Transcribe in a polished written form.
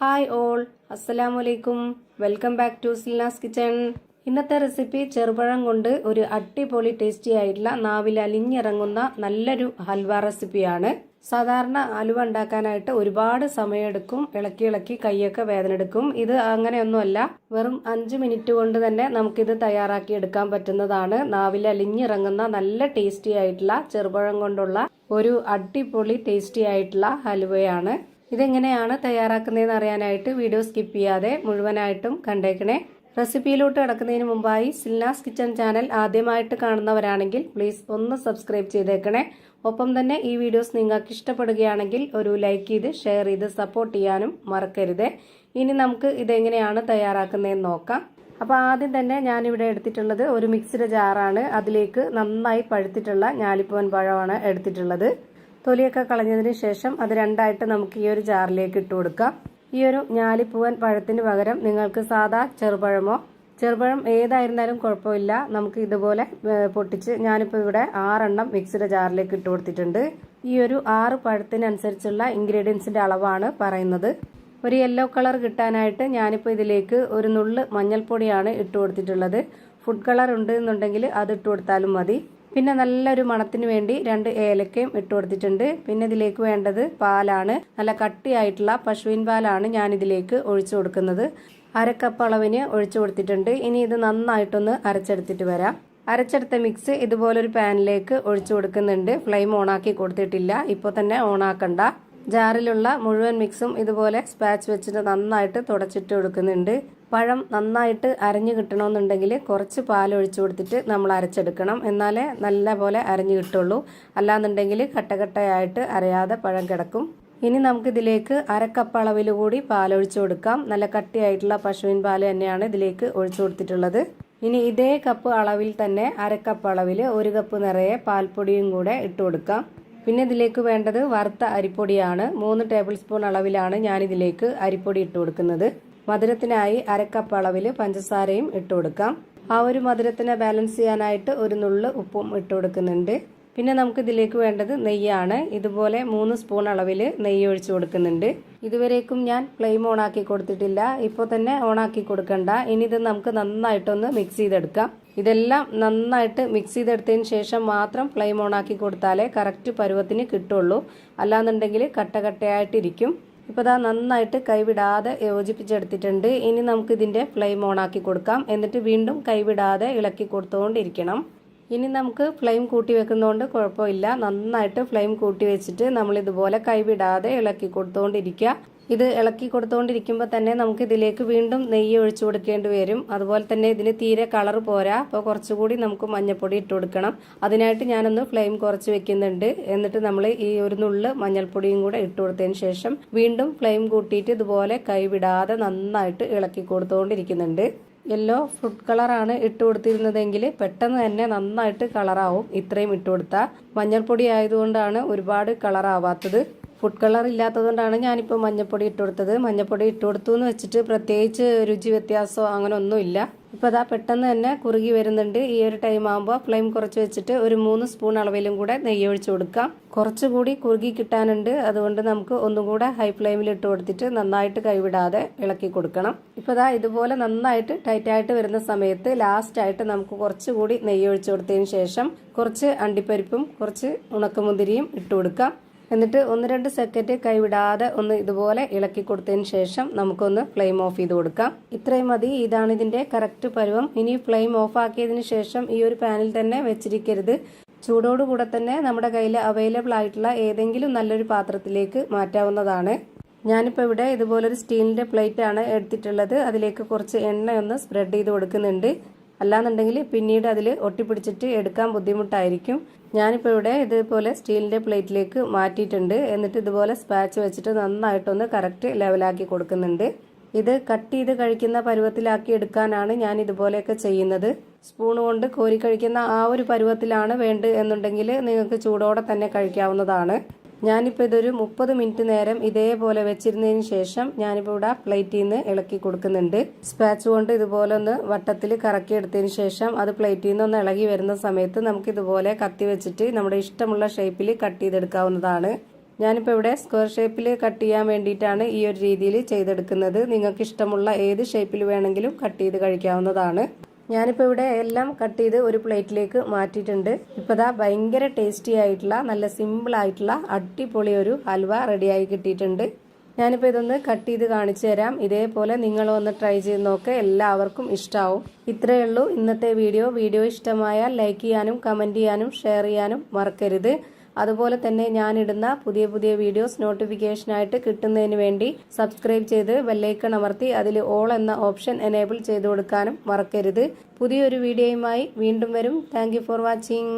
Hi all, അസ്സലാമലൈക്കും. Welcome back to Silnas kitchen. ഇന്നത്തെ recipe ചെറുപഴം കൊണ്ട് ഒരു അടിപൊളി ടേസ്റ്റി ആയിട്ടുള്ള നാവിൽ അലിഞ്ഞിറങ്ങുന്ന നല്ലൊരു ഹൽവ റെസിപ്പിയാണ്. സാധാരണ ഹലുവ ഉണ്ടാക്കാനായിട്ട് ഒരുപാട് സമയമെടുക്കും, ഇളക്കി ഇളക്കി കൈയൊക്കെ വേദന എടുക്കും. ഇത് അങ്ങനെയൊന്നുമല്ല, വെറും 5 മിനിറ്റ് കൊണ്ട് തന്നെ നമുക്കിത് തയ്യാറാക്കി എടുക്കാൻ പറ്റുന്നതാണ്. നാവിൽ അലിഞ്ഞിറങ്ങുന്ന നല്ല ടേസ്റ്റി ആയിട്ടുള്ള ചെറുപഴം കൊണ്ടുള്ള ഒരു അടിപൊളി ടേസ്റ്റി ആയിട്ടുള്ള ഹലുവയാണ്. ഇതെങ്ങനെയാണ് തയ്യാറാക്കുന്നതെന്ന് അറിയാനായിട്ട് വീഡിയോ സ്കിപ്പ് ചെയ്യാതെ മുഴുവനായിട്ടും കണ്ടേക്കണേ. റെസിപ്പിയിലോട്ട് കിടക്കുന്നതിന് മുമ്പായി സിൽനാസ് കിച്ചൺ ചാനൽ ആദ്യമായിട്ട് കാണുന്നവരാണെങ്കിൽ പ്ലീസ് ഒന്ന് സബ്സ്ക്രൈബ് ചെയ്തേക്കണേ. ഒപ്പം തന്നെ ഈ വീഡിയോസ് നിങ്ങൾക്ക് ഇഷ്ടപ്പെടുകയാണെങ്കിൽ ഒരു ലൈക്ക് ചെയ്ത് ഷെയർ ചെയ്ത് സപ്പോർട്ട് ചെയ്യാനും മറക്കരുത്. ഇനി നമുക്ക് ഇതെങ്ങനെയാണ് തയ്യാറാക്കുന്നതെന്ന് നോക്കാം. അപ്പോൾ ആദ്യം തന്നെ ഞാനിവിടെ എടുത്തിട്ടുള്ളത് ഒരു മിക്സിയുടെ ജാറാണ്. അതിലേക്ക് നന്നായി പഴുത്തിട്ടുള്ള ഞാലിപ്പൂവൻ പഴമാണ് എടുത്തിട്ടുള്ളത്. തൊലിയൊക്കെ കളഞ്ഞതിന് ശേഷം അത് രണ്ടായിട്ട് നമുക്ക് ഈ ഒരു ജാറിലേക്ക് ഇട്ട് കൊടുക്കാം. ഈ ഒരു ഞാലിപ്പൂവൻ പഴത്തിന് പകരം നിങ്ങൾക്ക് സാധാ ചെറുപഴം ഏതായിരുന്നാലും കുഴപ്പമില്ല. നമുക്ക് ഇതുപോലെ പൊട്ടിച്ച്, ഞാനിപ്പോൾ ഇവിടെ 6 എണ്ണം മിക്സിയുടെ ജാറിലേക്ക് ഇട്ട് കൊടുത്തിട്ടുണ്ട്. ഈ ഒരു 6 പഴത്തിനനുസരിച്ചുള്ള ഇൻഗ്രീഡിയൻസിന്റെ അളവാണ് പറയുന്നത്. ഒരു യെല്ലോ കളർ കിട്ടാനായിട്ട് ഞാനിപ്പോൾ ഇതിലേക്ക് ഒരു നുള്ള് മഞ്ഞൾപ്പൊടിയാണ് ഇട്ട് കൊടുത്തിട്ടുള്ളത്. ഫുഡ് കളർ ഉണ്ട് എന്നുണ്ടെങ്കിൽ അത് ഇട്ട് കൊടുത്താലും മതി. പിന്നെ നല്ലൊരു മണത്തിന് വേണ്ടി 2 ഏലക്കയും ഇട്ട് കൊടുത്തിട്ടുണ്ട്. പിന്നെ ഇതിലേക്ക് വേണ്ടത് പാലാണ്. നല്ല കട്ടിയായിട്ടുള്ള പശുവിൻ പാലാണ് ഞാൻ ഇതിലേക്ക് ഒഴിച്ചു കൊടുക്കുന്നത്. 1/2 കപ്പ് അളവിന് ഒഴിച്ചു കൊടുത്തിട്ടുണ്ട്. ഇനി ഇത് നന്നായിട്ടൊന്ന് അരച്ചെടുത്തിട്ട് വരാം. അരച്ചെടുത്ത മിക്സ് ഇതുപോലൊരു പാനിലേക്ക് ഒഴിച്ചു കൊടുക്കുന്നുണ്ട്. ഫ്ലെയിം ഓണാക്കി കൊടുത്തിട്ടില്ല, ഇപ്പോൾ തന്നെ ഓണാക്കണ്ട. ജാറിലുള്ള മുഴുവൻ മിക്സും ഇതുപോലെ സ്പാച്ച് വെച്ചിട്ട് നന്നായിട്ട് തുടച്ചിട്ട് കൊടുക്കുന്നുണ്ട്. പഴം നന്നായിട്ട് അരഞ്ഞു കിട്ടണമെന്നുണ്ടെങ്കിൽ കുറച്ച് പാൽ ഒഴിച്ചു കൊടുത്തിട്ട് നമ്മൾ അരച്ചെടുക്കണം. എന്നാലേ നല്ല പോലെ അരഞ്ഞു കിട്ടുള്ളൂ. അല്ലാന്നുണ്ടെങ്കിൽ കട്ടകട്ടയായിട്ട് അരയാതെ പഴം കിടക്കും. ഇനി നമുക്കിതിലേക്ക് 1/2 കപ്പ് അളവിൽ കൂടി പാലൊഴിച്ചു കൊടുക്കാം. നല്ല കട്ടിയായിട്ടുള്ള പശുവിൻ പാൽ തന്നെയാണ് ഇതിലേക്ക് ഒഴിച്ചു കൊടുത്തിട്ടുള്ളത്. ഇനി ഇതേ കപ്പ് അളവിൽ തന്നെ 1/2 കപ്പ് അളവിൽ 1 കപ്പ് നിറയെ പാൽപ്പൊടിയും കൂടെ ഇട്ട് കൊടുക്കാം. പിന്നെ ഇതിലേക്ക് വേണ്ടത് വറുത്ത അരിപ്പൊടിയാണ്. 3 ടേബിൾ സ്പൂൺ അളവിലാണ് ഞാനിതിലേക്ക് അരിപ്പൊടി ഇട്ട് കൊടുക്കുന്നത്. മധുരത്തിനായി 1/2 കപ്പ് അളവിൽ പഞ്ചസാരയും ഇട്ട് കൊടുക്കാം. ആ ഒരു മധുരത്തിനെ ബാലൻസ് ചെയ്യാനായിട്ട് ഒരു നുള്ള് ഉപ്പും ഇട്ട് കൊടുക്കുന്നുണ്ട്. പിന്നെ നമുക്ക് ഇതിലേക്ക് വേണ്ടത് നെയ്യാണ്. ഇതുപോലെ 3 സ്പൂൺ അളവിൽ നെയ്യ് ഒഴിച്ചു കൊടുക്കുന്നുണ്ട്. ഇതുവരേക്കും ഞാൻ ഫ്ലെയിം ഓണാക്കി കൊടുത്തിട്ടില്ല, ഇപ്പോൾ തന്നെ ഓണാക്കി കൊടുക്കണ്ട. ഇനി ഇത് നമുക്ക് നന്നായിട്ടൊന്ന് മിക്സ് ചെയ്തെടുക്കാം. ഇതെല്ലാം നന്നായിട്ട് മിക്സ് ചെയ്തെടുത്തതിന് ശേഷം മാത്രം ഫ്ലെയിം ഓണാക്കി കൊടുത്താലേ കറക്റ്റ് പരുവത്തിന് കിട്ടുള്ളൂ. അല്ലാന്നുണ്ടെങ്കിൽ കട്ടകട്ടയായിട്ടിരിക്കും. ഇപ്പോൾ ഇതാ നന്നായിട്ട് കൈവിടാതെ യോജിപ്പിച്ചെടുത്തിട്ടുണ്ട്. ഇനി നമുക്ക് ഇതിൻ്റെ ഫ്ലെയിം ഓണാക്കി കൊടുക്കാം. എന്നിട്ട് വീണ്ടും കൈവിടാതെ ഇളക്കി കൊടുത്തുകൊണ്ടിരിക്കണം. ഇനി നമുക്ക് ഫ്ലെയിം കൂട്ടി വെക്കുന്നതുകൊണ്ട് കുഴപ്പമില്ല. നന്നായിട്ട് ഫ്ലെയിം കൂട്ടി വെച്ചിട്ട് നമ്മൾ ഇതുപോലെ കൈവിടാതെ ഇളക്കി കൊടുത്തുകൊണ്ടിരിക്കുക. ഇത് ഇളക്കി കൊടുത്തുകൊണ്ടിരിക്കുമ്പോൾ തന്നെ നമുക്ക് ഇതിലേക്ക് വീണ്ടും നെയ്യ് ഒഴിച്ചു കൊടുക്കേണ്ടി വരും. അതുപോലെ തന്നെ ഇതിന് തീരെ കളർ പോരാ, അപ്പോൾ കുറച്ചുകൂടി നമുക്ക് മഞ്ഞൾപ്പൊടി ഇട്ട് കൊടുക്കണം. അതിനായിട്ട് ഞാനൊന്ന് ഫ്ലെയിം കുറച്ച് വെക്കുന്നുണ്ട്. എന്നിട്ട് നമ്മൾ ഈ ഒരു നുള്ള് മഞ്ഞൾപ്പൊടിയും കൂടെ ഇട്ട് കൊടുത്തതിന് ശേഷം വീണ്ടും ഫ്ലെയിം കൂട്ടിയിട്ട് ഇതുപോലെ കൈവിടാതെ നന്നായിട്ട് ഇളക്കി കൊടുത്തുകൊണ്ടിരിക്കുന്നുണ്ട്. യെല്ലോ ഫുഡ് കളറാണ് ഇട്ട് കൊടുത്തിരുന്നതെങ്കിൽ പെട്ടെന്ന് തന്നെ നന്നായിട്ട് കളറാവും. ഇത്രയും ഇട്ട് കൊടുത്താൽ മഞ്ഞൾപ്പൊടി ആയതുകൊണ്ടാണ് ഒരുപാട് കളറാവാത്തത്. ഫുഡ് കളർ ഇല്ലാത്തതുകൊണ്ടാണ് ഞാനിപ്പോൾ മഞ്ഞൾപ്പൊടി ഇട്ട് കൊടുത്തത്. മഞ്ഞൾപ്പൊടി ഇട്ട് കൊടുത്തു എന്ന് വെച്ചിട്ട് പ്രത്യേകിച്ച് രുചി വ്യത്യാസമോ അങ്ങനെ ഒന്നുമില്ല. ഇപ്പോൾ അതാ പെട്ടെന്ന് തന്നെ കുറുകി വരുന്നുണ്ട്. ഈ ഒരു ടൈം ആകുമ്പോൾ ഫ്ലെയിം കുറച്ച് വെച്ചിട്ട് ഒരു 3 സ്പൂൺ അളവിലും കൂടെ നെയ്യ് ഒഴിച്ചു കൊടുക്കാം. കുറച്ചുകൂടി കുറുകി കിട്ടാനുണ്ട്. അതുകൊണ്ട് നമുക്ക് ഒന്നും കൂടെ ഹൈ ഫ്ലെയിമിൽ ഇട്ട് കൊടുത്തിട്ട് നന്നായിട്ട് കൈവിടാതെ ഇളക്കി കൊടുക്കണം. ഇപ്പോൾ ഇതാ ഇതുപോലെ നന്നായിട്ട് ടൈറ്റായിട്ട് വരുന്ന സമയത്ത് ലാസ്റ്റായിട്ട് നമുക്ക് കുറച്ചുകൂടി നെയ്യ് ഒഴിച്ചു കൊടുത്തതിന് ശേഷം കുറച്ച് അണ്ടിപ്പരിപ്പും കുറച്ച് ഉണക്കമുന്തിരിയും ഇട്ട് കൊടുക്കാം. എന്നിട്ട് 1-2 സെക്കൻഡ് കൈവിടാതെ ഒന്ന് ഇതുപോലെ ഇളക്കി കൊടുത്തതിന് ശേഷം നമുക്കൊന്ന് ഫ്ലെയിം ഓഫ് ചെയ്ത് കൊടുക്കാം. ഇത്രയും മതി. ഇതാണ് ഇതിന്റെ കറക്റ്റ് പരുവം. ഇനി ഫ്ലെയിം ഓഫ് ആക്കിയതിന് ശേഷം ഈ ഒരു പാനിൽ തന്നെ വെച്ചിരിക്കരുത്. ചൂടോടുകൂടെ തന്നെ നമ്മുടെ കയ്യിൽ അവൈലബിൾ ആയിട്ടുള്ള ഏതെങ്കിലും നല്ലൊരു പാത്രത്തിലേക്ക് മാറ്റാവുന്നതാണ്. ഞാനിപ്പോൾ ഇവിടെ ഇതുപോലൊരു സ്റ്റീലിന്റെ പ്ലേറ്റ് ആണ് എടുത്തിട്ടുള്ളത്. അതിലേക്ക് കുറച്ച് എണ്ണയൊന്ന് സ്പ്രെഡ് ചെയ്ത് കൊടുക്കുന്നുണ്ട്. അല്ലാന്നുണ്ടെങ്കിൽ പിന്നീട് അതിൽ ഒട്ടിപ്പിടിച്ചിട്ട് എടുക്കാൻ ബുദ്ധിമുട്ടായിരിക്കും. ഞാനിപ്പോൾ ഇവിടെ ഇതുപോലെ സ്റ്റീലിൻ്റെ പ്ലേറ്റിലേക്ക് മാറ്റിയിട്ടുണ്ട്. എന്നിട്ട് ഇതുപോലെ സ്പാച്ച് വെച്ചിട്ട് നന്നായിട്ടൊന്ന് കറക്റ്റ് ലെവലാക്കി കൊടുക്കുന്നുണ്ട്. ഇത് കട്ട് ചെയ്ത് കഴിക്കുന്ന പരുവത്തിലാക്കി എടുക്കാനാണ് ഞാൻ ഇതുപോലെയൊക്കെ ചെയ്യുന്നത്. സ്പൂൺ കൊണ്ട് കോരി കഴിക്കുന്ന ആ ഒരു പരുവത്തിലാണ് വേണ്ടത് എന്നുണ്ടെങ്കിൽ നിങ്ങൾക്ക് ചൂടോടെ തന്നെ കഴിക്കാവുന്നതാണ്. ഞാനിപ്പോൾ ഇതൊരു 30 മിനിറ്റ് നേരം ഇതേപോലെ വെച്ചിരുന്നതിന് ശേഷം ഞാനിപ്പോൾ ഇവിടെ പ്ലേറ്റിൽ നിന്ന് ഇളക്കി കൊടുക്കുന്നുണ്ട്. സ്പാച്ച് കൊണ്ട് ഇതുപോലെ ഒന്ന് വട്ടത്തിൽ കറക്കി എടുത്തതിന് ശേഷം അത് പ്ലേറ്റിൽ നിന്ന് ഒന്ന് ഇളകി വരുന്ന സമയത്ത് നമുക്ക് ഇതുപോലെ കത്തി വെച്ചിട്ട് നമ്മുടെ ഇഷ്ടമുള്ള ഷേപ്പിൽ കട്ട് ചെയ്തെടുക്കാവുന്നതാണ്. ഞാനിപ്പോൾ ഇവിടെ സ്ക്വയർ ഷേപ്പിൽ കട്ട് ചെയ്യാൻ വേണ്ടിയിട്ടാണ് ഈ ഒരു രീതിയിൽ ചെയ്തെടുക്കുന്നത്. നിങ്ങൾക്ക് ഇഷ്ടമുള്ള ഏത് ഷേപ്പിൽ വേണമെങ്കിലും കട്ട് ചെയ്ത് കഴിക്കാവുന്നതാണ്. ഞാനിപ്പോൾ ഇവിടെ എല്ലാം കട്ട് ചെയ്ത് ഒരു പ്ലേറ്റിലേക്ക് മാറ്റിയിട്ടുണ്ട്. ഇപ്പോൾ ദാ ഭയങ്കര ടേസ്റ്റി ആയിട്ടുള്ള നല്ല സിമ്പിൾ ആയിട്ടുള്ള അടിപൊളി ഒരു ഹൽവ റെഡിയായി കിട്ടിയിട്ടുണ്ട്. ഞാനിപ്പോൾ ഇതൊന്ന് കട്ട് ചെയ്ത് കാണിച്ചു തരാം. ഇതേപോലെ നിങ്ങളും ഒന്ന് ട്രൈ ചെയ്ത് നോക്കുക, എല്ലാവർക്കും ഇഷ്ടമാവും. ഇത്രയേ ഉള്ളൂ ഇന്നത്തെ വീഡിയോ ഇഷ്ടമായാൽ ലൈക്ക് ചെയ്യാനും കമൻറ്റ് ചെയ്യാനും ഷെയർ ചെയ്യാനും മറക്കരുത്. അതുപോലെ തന്നെ ഞാനിടുന്ന പുതിയ വീഡിയോസ് നോട്ടിഫിക്കേഷനായിട്ട് കിട്ടുന്നതിന് വേണ്ടി സബ്സ്ക്രൈബ് ചെയ്ത് ബെല്ലൈക്കൺ അമർത്തി അതിൽ ഓൾ എന്ന ഓപ്ഷൻ എനേബിൾ ചെയ്ത് കൊടുക്കാനും മറക്കരുത്. പുതിയൊരു വീഡിയോയുമായി വീണ്ടും വരും. Thank you for watching.